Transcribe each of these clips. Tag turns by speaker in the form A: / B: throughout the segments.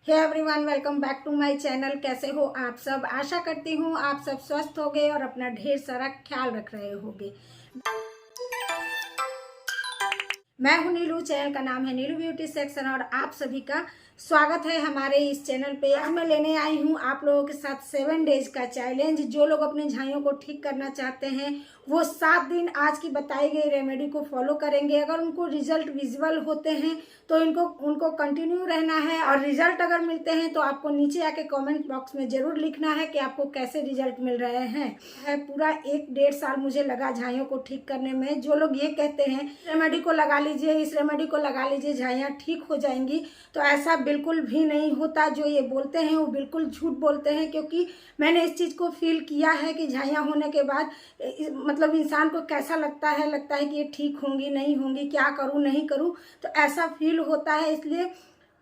A: Hey everyone, welcome back to my channel. कैसे हो आप सब? आशा करती हूँ आप सब स्वस्थ होंगे और अपना ढेर सारा ख्याल रख रहे होंगे। मैं हूं नीलू, चैनल का नाम है नीलू ब्यूटी सेक्शन और आप सभी का स्वागत है हमारे इस चैनल पे। आज मैं लेने आई हूं आप लोगों के साथ 7 डेज का चैलेंज। जो लोग अपने झाइयों को ठीक करना चाहते हैं वो 7 दिन आज की बताई गई रेमेडी को फॉलो करेंगे। अगर उनको रिजल्ट विजुअल होते हैं तो उनको कंटिन्यू रहना है और रिजल्ट अगर मिलते हैं तो आपको नीचे आके कमेंट बॉक्स में जरूर लिखना है कि आपको कैसे रिजल्ट मिल रहे हैं। पूरा 1-1.5 साल मुझे लगा झाइयों को ठीक करने में। जो लोग ये कहते हैं रेमेडी को लगा लीजिए, इस रेमेडी को लगा लीजिए, झाइयाँ ठीक हो जाएंगी, तो ऐसा बिल्कुल भी नहीं होता। जो ये बोलते हैं वो बिल्कुल झूठ बोलते हैं, क्योंकि मैंने इस चीज़ को फील किया है कि झाइयाँ होने के बाद मतलब इंसान को कैसा लगता है कि ये ठीक होंगी नहीं होंगी, क्या करूँ नहीं करूँ, तो ऐसा फील होता है। इसलिए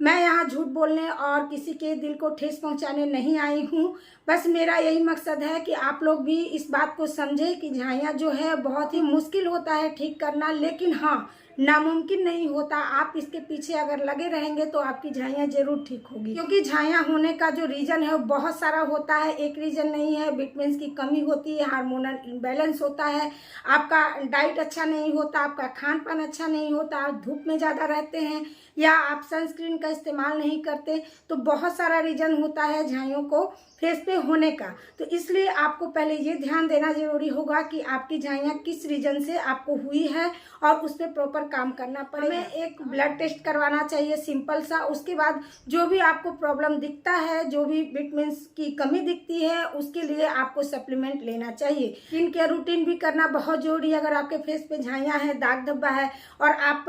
A: मैं यहाँ झूठ बोलने और किसी के दिल को ठेस पहुँचाने नहीं आई हूँ। बस मेरा यही मकसद है कि आप लोग भी इस बात को समझें कि झाइयाँ जो है बहुत ही मुश्किल होता है ठीक करना, लेकिन हाँ, नामुमकिन नहीं होता। आप इसके पीछे अगर लगे रहेंगे तो आपकी झाइयाँ जरूर ठीक होगी, क्योंकि झाइयाँ होने का जो रीज़न है वो बहुत सारा होता है। एक रीज़न नहीं है। विटामिन्स की कमी होती है, हार्मोनल इम्बैलेंस होता है, आपका डाइट अच्छा नहीं होता, आपका खान पान अच्छा नहीं होता, आप धूप में ज़्यादा रहते हैं या आप सनस्क्रीन का इस्तेमाल नहीं करते, तो बहुत सारा रीज़न होता है झाइयों को फेस पे होने का। तो इसलिए आपको पहले ये ध्यान देना जरूरी होगा कि आपकी झाइयाँ किस रीजन से आपको हुई है और उस पर प्रॉपर काम करना पड़ेगा। हमें एक ब्लड टेस्ट करवाना चाहिए सिंपल सा। उसके बाद जो भी आपको प्रॉब्लम दिखता है, जो भी विटामिन्स की कमी दिखती है, उसके लिए आपको सप्लीमेंट लेना चाहिए। स्किन केयर रूटीन भी करना बहुत जरूरी है। अगर आपके फेस पे झाइयाँ हैं, दाग धब्बा है और आप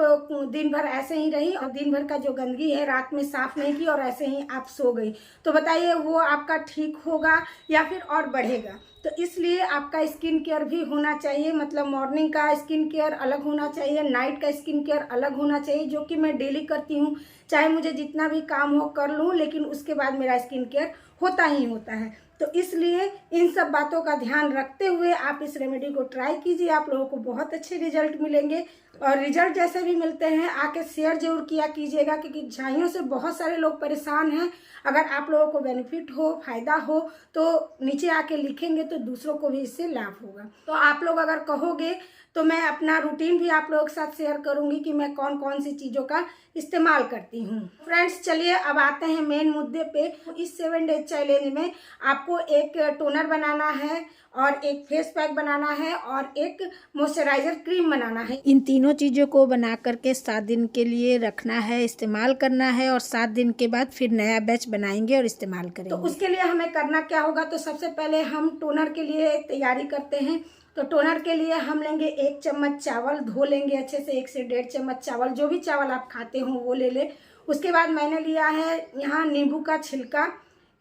A: दिन भर ऐसे ही रही और दिन भर का जो गंदगी है रात में साफ नहीं की और ऐसे ही आप सो गई, तो बताइए वो आपका ठीक होगा या फिर और बढ़ेगा? तो इसलिए आपका स्किन केयर भी होना चाहिए। मतलब मॉर्निंग का स्किन केयर अलग होना चाहिए, नाइट का स्किन केयर अलग होना चाहिए, जो कि मैं डेली करती हूँ। चाहे मुझे जितना भी काम हो कर लूँ, लेकिन उसके बाद मेरा स्किन केयर होता ही होता है। तो इसलिए इन सब बातों का ध्यान रखते हुए आप इस रेमेडी को ट्राई कीजिए। आप लोगों को बहुत अच्छे रिजल्ट मिलेंगे और रिजल्ट जैसे भी मिलते हैं आके शेयर जरूर किया कीजिएगा, क्योंकि झाइयों से बहुत सारे लोग परेशान हैं। अगर आप लोगों को बेनिफिट हो, फायदा हो, तो नीचे आके लिखेंगे तो दूसरों को भी इससे लाभ होगा। तो आप लोग अगर कहोगे तो मैं अपना रूटीन भी आप लोगों के साथ शेयर करूंगी कि मैं कौन कौन सी चीज़ों का इस्तेमाल करती हूँ। फ्रेंड्स, चलिए अब आते हैं मेन मुद्दे पे। इस 7 डेज चैलेंज में आपको एक टोनर बनाना है और एक फेस पैक बनाना है और एक मॉइस्चराइजर क्रीम बनाना है। इन तीनों चीज़ों को बना करके 7 दिन के लिए रखना है, इस्तेमाल करना है और 7 दिन के बाद फिर नया बैच बनाएंगे और इस्तेमाल करेंगे। तो उसके लिए हमें करना क्या होगा? तो सबसे पहले हम टोनर के लिए तैयारी करते हैं। तो टोनर के लिए हम लेंगे 1 चम्मच चावल, धो लेंगे अच्छे से, 1 से 1.5 चम्मच चावल, जो भी चावल आप खाते हो वो ले ले। उसके बाद मैंने लिया है यहाँ नींबू का छिलका,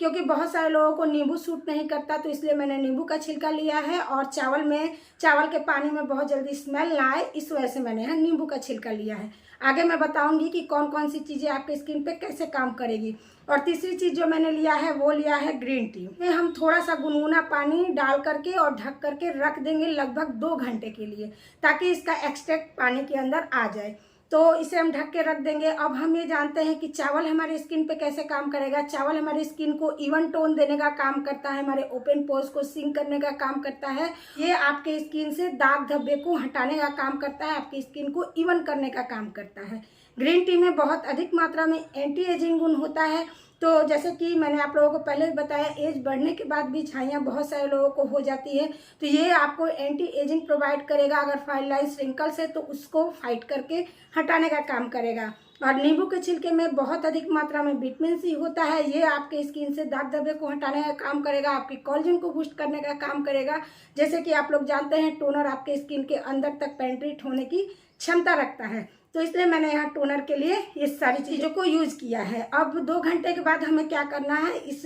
A: क्योंकि बहुत सारे लोगों को नींबू सूट नहीं करता, तो इसलिए मैंने नींबू का छिलका लिया है। और चावल के पानी में बहुत जल्दी स्मेल ना आए, इस वजह से मैंने यहाँ नींबू का छिलका लिया है। आगे मैं बताऊंगी कि कौन कौन सी चीज़ें आपके स्किन पे कैसे काम करेगी। और तीसरी चीज़ जो मैंने लिया है वो लिया है ग्रीन टी। में हम थोड़ा सा गुनगुना पानी डाल करके और ढक करके रख देंगे लगभग 2 घंटे के लिए, ताकि इसका एक्सट्रैक्ट पानी के अंदर आ जाए। तो इसे हम ढक के रख देंगे। अब हम ये जानते हैं कि चावल हमारे स्किन पे कैसे काम करेगा। चावल हमारी स्किन को इवन टोन देने का काम करता है, हमारे ओपन पोर्स को सिंक करने का काम करता है, ये आपके स्किन से दाग धब्बे को हटाने का काम करता है, आपकी स्किन को इवन करने का काम करता है। ग्रीन टी में बहुत अधिक मात्रा में एंटी एजिंग गुण होता है। तो जैसे कि मैंने आप लोगों को पहले बताया, एज बढ़ने के बाद भी झाइयाँ बहुत सारे लोगों को हो जाती है, तो ये आपको एंटी एजिंग प्रोवाइड करेगा। अगर फाइन लाइन्स रिंकल्स है तो उसको फाइट करके हटाने का काम करेगा। और नींबू के छिलके में बहुत अधिक मात्रा में विटामिन सी होता है, ये आपके स्किन से दाग धब्बे को हटाने का काम करेगा, आपकी कोलेजन को बूस्ट करने का काम करेगा। जैसे कि आप लोग जानते हैं टोनर आपके स्किन के अंदर तक पेनिट्रेट होने की क्षमता रखता है, तो इसलिए मैंने यहाँ टोनर के लिए ये सारी चीज़ों को यूज़ किया है। अब 2 घंटे के बाद हमें क्या करना है, इस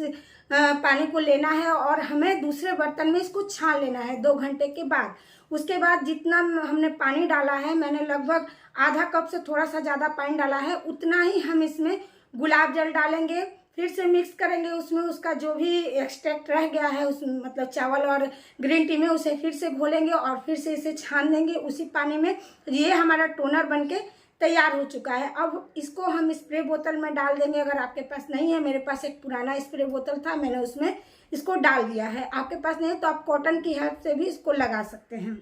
A: पानी को लेना है और हमें दूसरे बर्तन में इसको छान लेना है 2 घंटे के बाद। उसके बाद जितना हमने पानी डाला है, मैंने लगभग आधा कप से थोड़ा सा ज़्यादा पानी डाला है, उतना ही हम इसमें गुलाब जल डालेंगे। फिर से मिक्स करेंगे, उसमें उसका जो भी एक्सट्रैक्ट रह गया है उस मतलब चावल और ग्रीन टी में, उसे फिर से घोलेंगे और फिर से इसे छान देंगे उसी पानी में। ये हमारा टोनर बनके तैयार हो चुका है। अब इसको हम स्प्रे बोतल में डाल देंगे। अगर आपके पास नहीं है, मेरे पास एक पुराना स्प्रे बोतल था, मैंने उसमें इसको डाल दिया है। आपके पास नहीं है तो आप कॉटन की हेल्प से भी इसको लगा सकते हैं।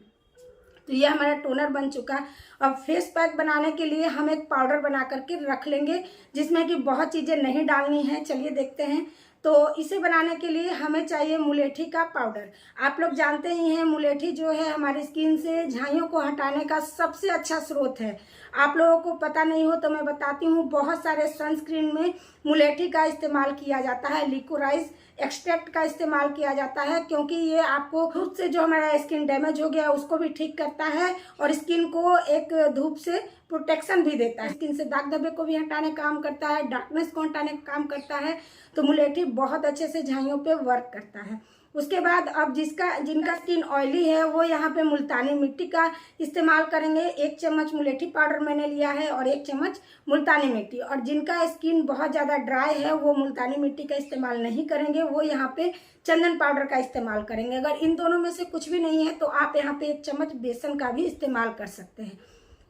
A: तो ये हमारा टोनर बन चुका है। अब फेस पैक बनाने के लिए हम एक पाउडर बना करके रख लेंगे, जिसमें कि बहुत चीज़ें नहीं डालनी है। चलिए देखते हैं। तो इसे बनाने के लिए हमें चाहिए मुलेठी का पाउडर। आप लोग जानते ही हैं, मुलेठी जो है हमारी स्किन से झाइयों को हटाने का सबसे अच्छा स्रोत है। आप लोगों को पता नहीं हो तो मैं बताती हूँ, बहुत सारे सनस्क्रीन में मुलेठी का इस्तेमाल किया जाता है, लिकोराइज एक्सट्रैक्ट का इस्तेमाल किया जाता है, क्योंकि ये आपको धूप से जो हमारा स्किन डैमेज हो गया उसको भी ठीक करता है और स्किन को एक धूप से प्रोटेक्शन भी देता है। स्किन से दाग धब्बे को भी हटाने का काम करता है, डार्कनेस को हटाने का काम करता है। तो मुलेठी बहुत अच्छे से झाइयों पे वर्क करता है। उसके बाद अब जिनका स्किन ऑयली है वो यहाँ पे मुल्तानी मिट्टी का इस्तेमाल करेंगे। 1 चम्मच मुलेठी पाउडर मैंने लिया है और 1 चम्मच मुल्तानी मिट्टी। और जिनका स्किन बहुत ज़्यादा ड्राई है वो मुल्तानी मिट्टी का इस्तेमाल नहीं करेंगे, वो यहाँ पे चंदन पाउडर का इस्तेमाल करेंगे। अगर इन दोनों में से कुछ भी नहीं है तो आप यहाँ पे 1 चम्मच बेसन का भी इस्तेमाल कर सकते हैं।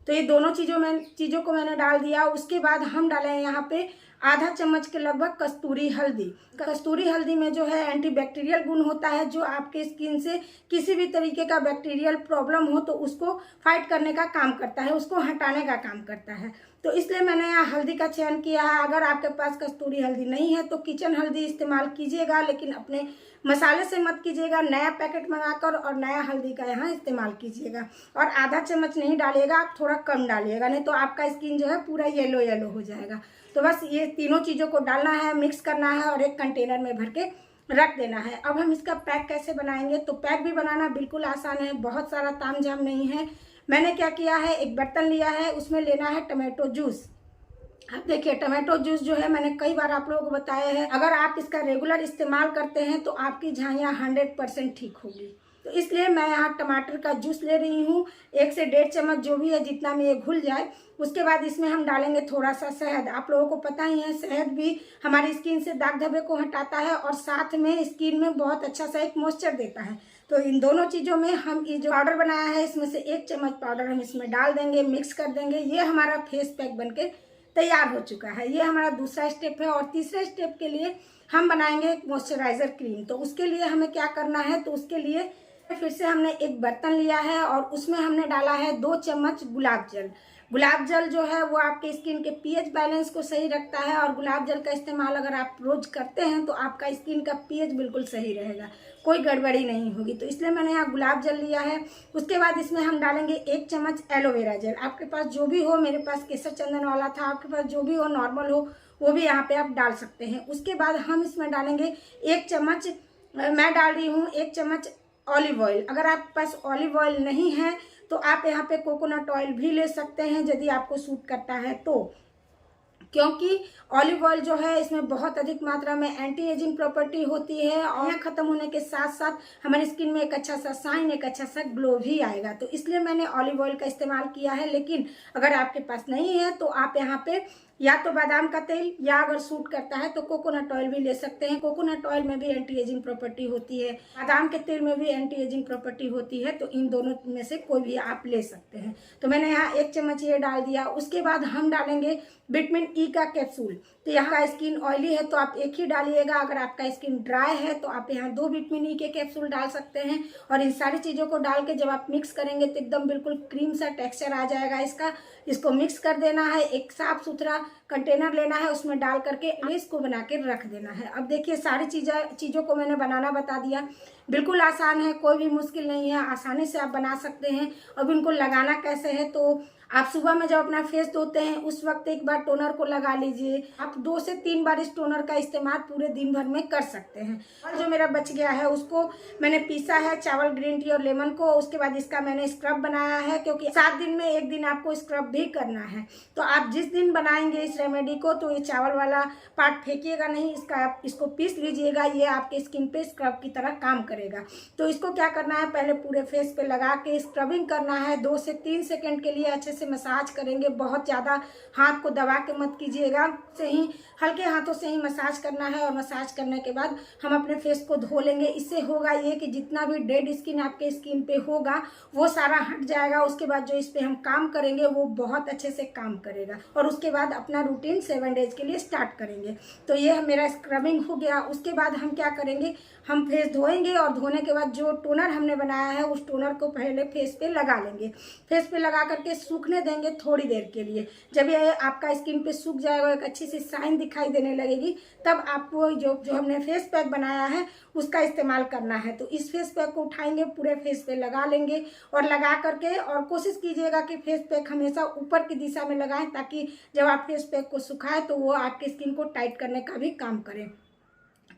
A: तो ये दोनों चीज़ों को मैंने डाल दिया। उसके बाद हम डालें यहाँ पे आधा चम्मच के लगभग कस्तूरी हल्दी। कस्तूरी हल्दी में जो है एंटीबैक्टीरियल गुण होता है, जो आपके स्किन से किसी भी तरीके का बैक्टीरियल प्रॉब्लम हो तो उसको फाइट करने का काम करता है, उसको हटाने का काम करता है। तो इसलिए मैंने यहाँ हल्दी का चयन किया है। अगर आपके पास कस्तूरी हल्दी नहीं है तो किचन हल्दी इस्तेमाल कीजिएगा, लेकिन अपने मसाले से मत कीजिएगा। नया पैकेट मंगाकर और नया हल्दी का यहाँ इस्तेमाल कीजिएगा। और आधा चम्मच नहीं डालिएगा, आप थोड़ा कम डालिएगा, नहीं तो आपका स्किन जो है पूरा येलो येलो हो जाएगा। तो बस ये तीनों चीज़ों को डालना है, मिक्स करना है और एक कंटेनर में भर के रख देना है। अब हम इसका पैक कैसे बनाएंगे? तो पैक भी बनाना बिल्कुल आसान है, बहुत सारा तामझाम नहीं है। मैंने क्या किया है, एक बर्तन लिया है, उसमें लेना है टमाटो जूस। अब देखिए, टमाटो जूस जो है मैंने कई बार आप लोगों को बताया है, अगर आप इसका रेगुलर इस्तेमाल करते हैं तो आपकी झाइयाँ 100% ठीक होगी। तो इसलिए मैं यहाँ टमाटर का जूस ले रही हूँ, 1 से 1.5 चम्मच जो भी है, जितना में ये घुल जाए। उसके बाद इसमें हम डालेंगे थोड़ा सा शहद। आप लोगों को पता ही है, शहद भी हमारी स्किन से दाग धब्बे को हटाता है और साथ में स्किन में बहुत अच्छा सा एक मॉइस्चर देता है। तो इन दोनों चीज़ों में हम ये जो पाउडर बनाया है इसमें से 1 चम्मच पाउडर हम इसमें डाल देंगे, मिक्स कर देंगे। ये हमारा फेस पैक बनके तैयार हो चुका है। ये हमारा दूसरा स्टेप है। और तीसरे स्टेप के लिए हम बनाएंगे एक मॉइस्चराइजर क्रीम। तो उसके लिए हमें क्या करना है, तो उसके लिए फिर से हमने एक बर्तन लिया है और उसमें हमने डाला है 2 चम्मच गुलाब जल। गुलाब जल जो है वो आपके स्किन के पीएच बैलेंस को सही रखता है और गुलाब जल का इस्तेमाल अगर आप रोज करते हैं तो आपका स्किन का पीएच बिल्कुल सही रहेगा, कोई गड़बड़ी नहीं होगी। तो इसलिए मैंने यहाँ गुलाब जल लिया है। उसके बाद इसमें हम डालेंगे 1 चम्मच एलोवेरा जेल। आपके पास जो भी हो, मेरे पास केसर चंदन वाला था, आपके पास जो भी हो, नॉर्मल हो, वो भी यहाँ पे आप डाल सकते हैं। उसके बाद हम इसमें डालेंगे 1 चम्मच, मैं डाल रही हूँ 1 चम्मच ऑलिव ऑयल। अगर आपके पास ऑलिव ऑयल नहीं है तो आप यहाँ पे कोकोनट ऑयल भी ले सकते हैं, यदि आपको सूट करता है तो। क्योंकि ऑलिव ऑयल जो है इसमें बहुत अधिक मात्रा में एंटी एजिंग प्रॉपर्टी होती है और खत्म होने के साथ साथ हमारी स्किन में एक अच्छा सा शाइन, एक अच्छा सा ग्लो भी आएगा। तो इसलिए मैंने ऑलिव ऑयल का इस्तेमाल किया है। लेकिन अगर आपके पास नहीं है तो आप यहाँ पे या तो बादाम का तेल, या अगर सूट करता है तो कोकोनट ऑयल भी ले सकते हैं। कोकोनट ऑयल में भी एंटी एजिंग प्रॉपर्टी होती है, बादाम के तेल में भी एंटी एजिंग प्रॉपर्टी होती है। तो इन दोनों में से कोई भी आप ले सकते हैं। तो मैंने यहाँ 1 चम्मच ये डाल दिया। उसके बाद हम डालेंगे विटामिन ई का कैप्सूल। तो यहाँ का स्किन ऑयली है तो आप 1 ही डालिएगा। अगर आपका स्किन ड्राई है तो आप यहाँ 2 विटामिन ई के कैप्सूल डाल सकते हैं। और इन सारी चीज़ों को डाल के जब आप मिक्स करेंगे तो एकदम बिल्कुल क्रीम सा टेक्सचर आ जाएगा इसका। इसको मिक्स कर देना है, एक साफ सुथरा कंटेनर लेना है, उसमें डाल करके इसको बना के रख देना है। अब देखिए, सारी चीज़ों को मैंने बनाना बता दिया। बिल्कुल आसान है, कोई भी मुश्किल नहीं है, आसानी से आप बना सकते हैं। अब इनको लगाना कैसे है, तो आप सुबह में जब अपना फेस धोते हैं उस वक्त एक बार टोनर को लगा लीजिए। आप 2 से 3 बार इस टोनर का इस्तेमाल पूरे दिन भर में कर सकते हैं। और जो मेरा बच गया है उसको मैंने पीसा है, चावल, ग्रीन टी और लेमन को। उसके बाद इसका मैंने स्क्रब बनाया है, क्योंकि 7 दिन में 1 दिन आपको स्क्रब भी करना है। तो आप जिस दिन बनाएंगे इस रेमेडी को, तो ये चावल वाला पार्ट फेंकिएगा नहीं, आप इसको पीस लीजिएगा। ये आपके स्किन पे स्क्रब की तरह काम करेगा। तो इसको क्या करना है, पहले पूरे फेस पे लगा के स्क्रबिंग करना है। 2 से 3 सेकंड के लिए अच्छे से मसाज करेंगे। बहुत ज़्यादा हाथ को दबा के मत कीजिएगा, से ही हल्के हाथों से ही मसाज करना है। और मसाज करने के बाद हम अपने फेस को धो लेंगे। इससे होगा ये कि जितना भी डेड स्किन आपके स्किन पे होगा वो सारा हट जाएगा। उसके बाद जो इस पे हम काम करेंगे वो बहुत अच्छे से काम करेगा। और उसके बाद अपना रूटीन 7 डेज के लिए स्टार्ट करेंगे। तो ये मेरा स्क्रबिंग हो गया। उसके बाद हम क्या करेंगे, हम फेस धोएंगे और धोने के बाद जो टोनर हमने बनाया है उस टोनर को पहले फेस पे लगा लेंगे। फेस पे लगा करके सूखने देंगे थोड़ी देर के लिए। जब ये आपका स्किन पे सूख जाएगा, एक अच्छी सी शाइन दिखाई देने लगेगी, तब आपको जो हमने फेस पैक बनाया है उसका इस्तेमाल करना है। तो इस फेस पैक को उठाएंगे, पूरे फेस पे लगा लेंगे और लगा करके, और कोशिश कीजिएगा कि फेस पैक हमेशा ऊपर की दिशा में लगाएं, ताकि जब आप फेस पैक को सुखाएं तो वो आपकी स्किन को टाइट करने का भी काम करे।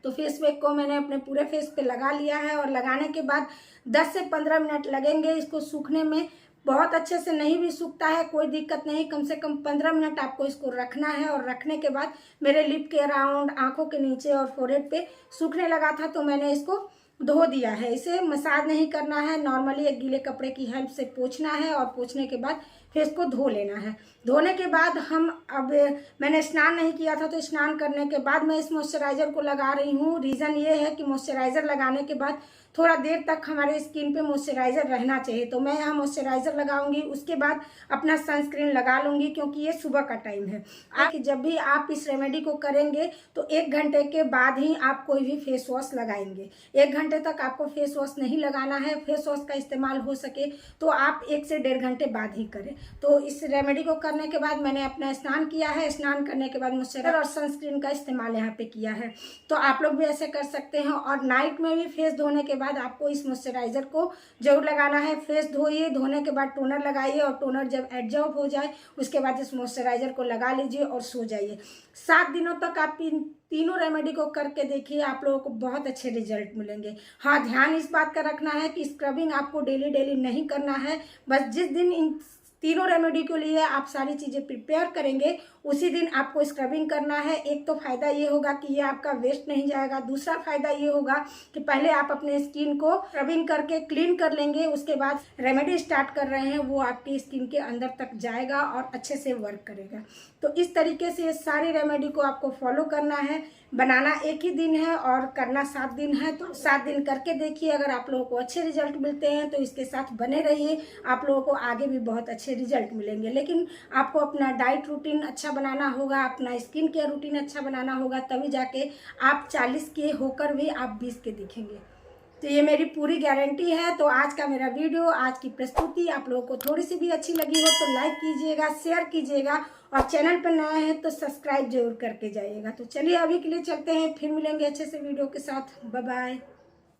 A: तो फेस पैक को मैंने अपने पूरे फेस पे लगा लिया है। और लगाने के बाद 10 से 15 मिनट लगेंगे इसको सूखने में। बहुत अच्छे से नहीं भी सूखता है, कोई दिक्कत नहीं, कम से कम 15 मिनट आपको इसको रखना है। और रखने के बाद मेरे लिप के अराउंड, आंखों के नीचे और फोrehead पे सूखने लगा था, तो मैंने इसको धो दिया है। इसे मसाज नहीं करना है, नॉर्मली एक गीले कपड़े की हेल्प से पोंछना है और पोंछने के बाद फेस को धो लेना है। धोने के बाद अब मैंने स्नान नहीं किया था, तो स्नान करने के बाद मैं इस मॉइस्चराइज़र को लगा रही हूँ। रीज़न ये है कि मॉइस्चराइज़र लगाने के बाद थोड़ा देर तक हमारे स्किन पे मॉइस्चराइज़र रहना चाहिए। तो मैं यहाँ मॉइस्चराइज़र लगाऊंगी, उसके बाद अपना सनस्क्रीन लगा लूँगी, क्योंकि ये सुबह का टाइम है। आप जब भी आप इस रेमेडी को करेंगे तो 1 घंटे के बाद ही आप कोई भी फेस वॉश लगाएंगे। 1 घंटे तक आपको फेस वॉश नहीं लगाना है। फेस वॉश का इस्तेमाल हो सके तो आप 1 से 1.5 घंटे बाद ही करें। तो इस रेमेडी को करने के बाद मैंने अपना स्नान किया है। स्नान करने के बाद मॉइस्चराइज़र और सनस्क्रीन का इस्तेमाल यहाँ पे किया है। तो आप लोग भी ऐसे कर सकते हैं। और नाइट में भी फेस धोने के बाद आपको इस मॉइस्चराइज़र को जरूर लगाना है। फेस धोइए, धोने के बाद टोनर लगाइए, और टोनर जब एब्जॉर्ब हो जाए उसके बाद इस मॉइस्चराइज़र को लगा लीजिए और सो जाइए। 7 दिनों तक आप तीनों रेमेडी को करके देखिए, आप लोगों को बहुत अच्छे रिजल्ट मिलेंगे। हाँ, ध्यान इस बात का रखना है कि स्क्रबिंग आपको डेली नहीं करना है। बस जिस दिन इन तीनों रेमेडी के लिए आप सारी चीज़ें प्रिपेयर करेंगे उसी दिन आपको स्क्रबिंग करना है। एक तो फ़ायदा ये होगा कि ये आपका वेस्ट नहीं जाएगा। दूसरा फ़ायदा ये होगा कि पहले आप अपने स्किन को स्क्रबिंग करके क्लीन कर लेंगे, उसके बाद रेमेडी स्टार्ट कर रहे हैं वो आपकी स्किन के अंदर तक जाएगा और अच्छे से वर्क करेगा। तो इस तरीके से ये सारी रेमेडी को आपको फॉलो करना है। बनाना 1 ही दिन है और करना 7 दिन है। तो 7 दिन करके देखिए, अगर आप लोगों को अच्छे रिजल्ट मिलते हैं तो इसके साथ बने रहिए। आप लोगों को आगे भी बहुत अच्छे रिजल्ट मिलेंगे। लेकिन आपको अपना डाइट रूटीन अच्छा बनाना होगा, अपना स्किन केयर रूटीन अच्छा बनाना होगा, तभी जाके आप 40 के होकर भी आप 20 के दिखेंगे। तो ये मेरी पूरी गारंटी है। तो आज का मेरा वीडियो, आज की प्रस्तुति आप लोगों को थोड़ी सी भी अच्छी लगी हो तो लाइक कीजिएगा, शेयर कीजिएगा, और चैनल पर नए हैं तो सब्सक्राइब जरूर करके जाइएगा। तो चलिए अभी के लिए चलते हैं, फिर मिलेंगे अच्छे से वीडियो के साथ। Bye bye.